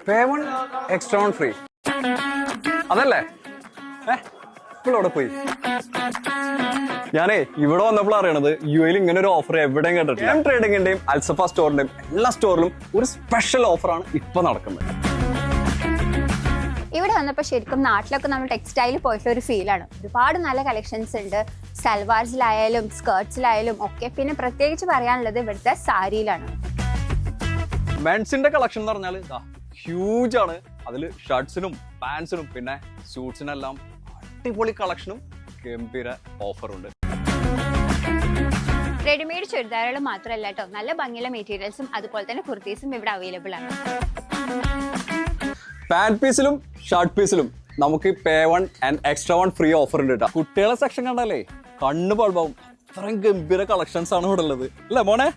Pay one, extra one free. അതല്ലേ ഇപ്പോഴവിടെ പോയി ഞാനേ ഇവിടെ വന്നപ്പോൾ അറിയണത് UAE ഇങ്ങനെ ഒരു ഓഫർ എവിടെയും കണ്ടിട്ടില്ല. ട്രേഡിംഗിന്റെയും അൽസഫ സ്റ്റോറിന്റെയും എല്ലാ സ്റ്റോറിലും ഒരു സ്പെഷ്യൽ ഓഫറാണ് ഇപ്പൊ നടക്കുന്നത്. ഇവിടെ വന്നപ്പോൾ ശരിക്കും നാട്ടിലൊക്കെ നമ്മൾ ടെക്സ്റ്റൈൽ പോയിട്ടുള്ള ഒരു ഫീലാണ്. ഒരുപാട് നല്ല കളക്ഷൻസ് ഉണ്ട്, സൽവാർസിലായാലും സ്കേർട്സിലായാലും ഒക്കെ. പിന്നെ പ്രത്യേകിച്ച് പറയാനുള്ളത് ഇവിടുത്തെ സാരിയിലാണ്. മെൻസിന്റെ കളക്ഷൻ എന്ന് പറഞ്ഞാൽ ഹ്യൂജ് ആണ്. അതിൽ ഷർട്ട്സിനും പാൻസിനും പിന്നെ സ്യൂട്ട്സിനെല്ലാം അടിപൊളി കളക്ഷനും ഗംഭീര ഓഫറുണ്ട്. റെഡിമെയ്ഡ് ചുരിദാറുകൾ മാത്രമല്ല കേട്ടോ, നല്ല ഭംഗിയുള്ള മെറ്റീരിയൽസും അതുപോലെ തന്നെ കുർത്തീസും ഇവിടെ അവൈലബിൾ ആണ്. പാന്റ് പീസിലും ഷർട്ട് പീസിലും നമുക്ക് pay one and extra one free offer ഉണ്ട് കേട്ടോ. കുട്ടികളെ സെക്ഷൻ കണ്ടല്ലേ കണ്ണ് പൾബാവും. അത്രയും ഗംഭീര കളക്ഷൻസ് ആണ് ഇവിടെ ഉള്ളത് അല്ലേ മോനെ?